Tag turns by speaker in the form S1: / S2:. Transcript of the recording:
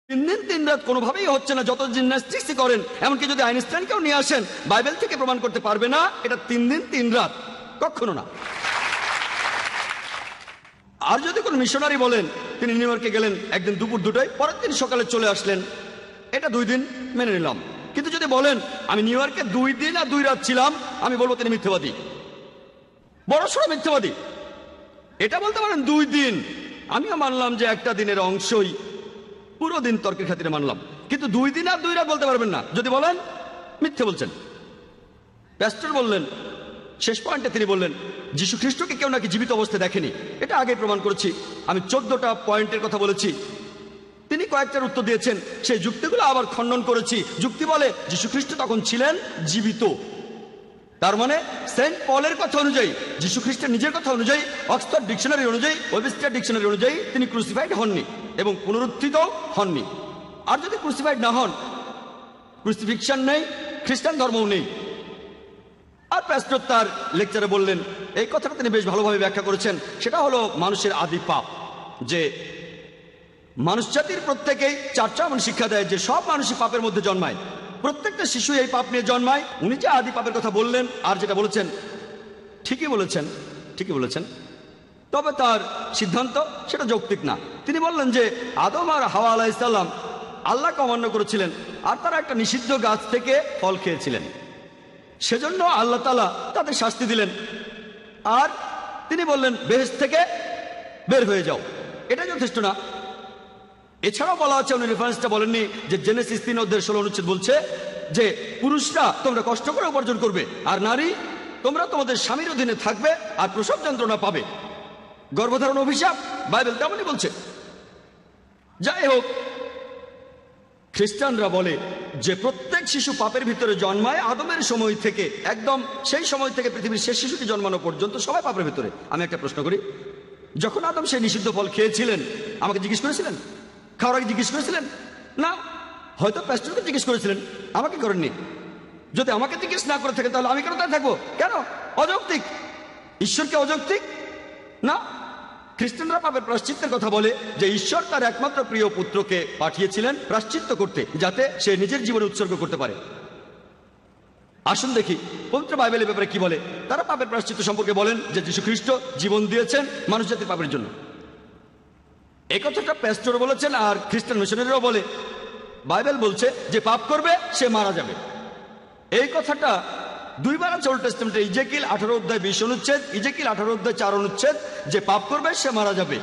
S1: তিন দিন তিন রাত কোনোভাবেই হচ্ছে না, যত জিমন্যাস্টিক্সই করেন, এমনকি যদি আইনস্টাইনকেও নিয়ে আসেন, বাইবেল থেকে প্রমাণ করতে পারবে না এটা 3 দিন 3 রাত, কখনো না। আর যদি কোনো মিশনারি বলেন তিনি নিউ ইয়র্কে গেলেন একদিন দুপুর 2টায়, পরের দিন সকালে চলে আসলেন, এটা 2 দিন মেনে নিলাম। কিন্তু যদি বলেন আমি নিউ ইয়র্কে 2 দিন আর 2 রাত ছিলাম, আমি বলবো তিনি মিথ্যাবাদী, বড়সড় মিথ্যাবাদী। এটা বলতে পারেন 2 দিন, আমিও মানলাম যে একটা দিনের অংশই, পুরো দিন তর্কের খাতিরে মানলাম, কিন্তু 2 দিন আর 2 রাত বলতে পারবেন না। যদি বলেন মিথ্যে বলছেন। প্যাস্টর বললেন, শেষ পয়েন্টে তিনি বললেন যীশু খ্রিস্টকে কেউ নাকি জীবিত অবস্থায় দেখেনি। এটা আগে প্রমাণ করেছি, আমি 14টা পয়েন্টের কথা বলেছি, তিনি কয়েকটার উত্তর দিয়েছেন, সেই যুক্তিগুলো আবার খণ্ডন করেছি। যুক্তি বলে যীশু খ্রিস্ট তখন ছিলেন জীবিত, তার মানে সেন্ট পলের কথা অনুযায়ী, যীশু খ্রিস্টের নিজের কথা অনুযায়ী, অক্সফোর্ড ডিকশনারি অনুযায়ী, ওয়েবস্টার ডিকশনারি অনুযায়ী তিনি ক্রুসিফাইড হননি এবং পুনরুত্থিত হননি। আর যদি ক্রুসিফাইড না হন, ক্রুসিফিকশন নেই, খ্রিস্টান ধর্মও নেই। আর প্যাস্টর তার লেকচারে বললেন, এই কথাটা তিনি বেশ ভালোভাবে ব্যাখ্যা করেছেন, সেটা হলো মানুষের আদি পাপ, যে মানুষ জাতির প্রত্যেকেই চার্চা এমন শিক্ষা দেয় যে সব মানুষই পাপের মধ্যে জন্মায়, প্রত্যেকটা শিশু এই পাপ নিয়ে জন্মায়। উনি যে আদি পাপের কথা বললেন আর যেটা বলেছেন, ঠিকই বলেছেন, ঠিকই বলেছেন, তবে তার সিদ্ধান্ত সেটা যৌক্তিক না। তিনি বললেন যে আদম আর হাওয়া আলাইহিস সালাম আল্লাহকে অমান্য করেছিলেন আর তারা একটা নিষিদ্ধ গাছ থেকে ফল খেয়েছিলেন, সেজন্য আল্লাহ তাআলা তাদের শাস্তি দিলেন। আর তিনি বললেন বেহেশত থেকে বের হয়ে যাও, এটা যথেষ্ট না। এছাড়াও বলা আছে, উনি রেফারেন্সটা বলেননি, যে জেনেসিস 3:16 অনুচ্ছেদ বলছে যে পুরুষরা তোমরা কষ্ট করে উপার্জন করবে আর নারী তোমরা তোমাদের স্বামীর অধীনে থাকবে আর প্রসব যন্ত্রণা পাবে, গর্ভধারণ অভিশাপ, বাইবেল তেমনই বলছে। যাই হোক, খ্রিস্টানরা বলে যে প্রত্যেক শিশু পাপের ভিতরে জন্মায়, আদমের সময় থেকে একদম সেই সময় থেকে পৃথিবীর শেষ শিশুটি জন্মানো পর্যন্ত সবাই পাপের ভিতরে। আমি একটা প্রশ্ন করি, যখন আদম সেই নিষিদ্ধ ফল খেয়েছিলেন আমাকে জিজ্ঞেস করেছিলেন? খাওয়ার আগে জিজ্ঞেস করেছিলেন? না, হয়তো প্যাস্টরকে জিজ্ঞেস করেছিলেন, আমাকে করেননি। যদি আমাকে জিজ্ঞেস না করে থাকেন তাহলে আমি কেন তাই থাকবো? কেন? অযৌক্তিক। ঈশ্বরকে অযৌক্তিক না। খ্রিস্টানরা পাপের প্রায়শ্চিত্তের কথা বলে যে ঈশ্বর তার একমাত্র প্রিয় পুত্রকে পাঠিয়েছিলেন প্রায়শ্চিত্ত করতে, যাতে সে নিজের জীবনে উৎসর্গ করতে পারে। আসুন দেখি পবিত্র বাইবেলের ব্যাপারে কি বলে। তারা পাপের প্রায়শ্চিত্ত সম্পর্কে বলেন যে যীশু খ্রিস্ট জীবন দিয়েছেন মানুষ জাতির পাপের জন্য। এই কথাটা প্যাস্টর বলেছেন আর খ্রিস্টান মিশনারিরাও বলে। বাইবেল বলছে যে পাপ করবে সে মারা যাবে। এই কথাটা 2 বার আছে ওল্ড টেস্টামেন্টে, ইজেকিল 18 অধ্যায় 20 অনুচ্ছেদ, ইজেকিল 18 অধ্যায় 4 অনুচ্ছেদ, যে পাপ করবে সে মারা যাবে।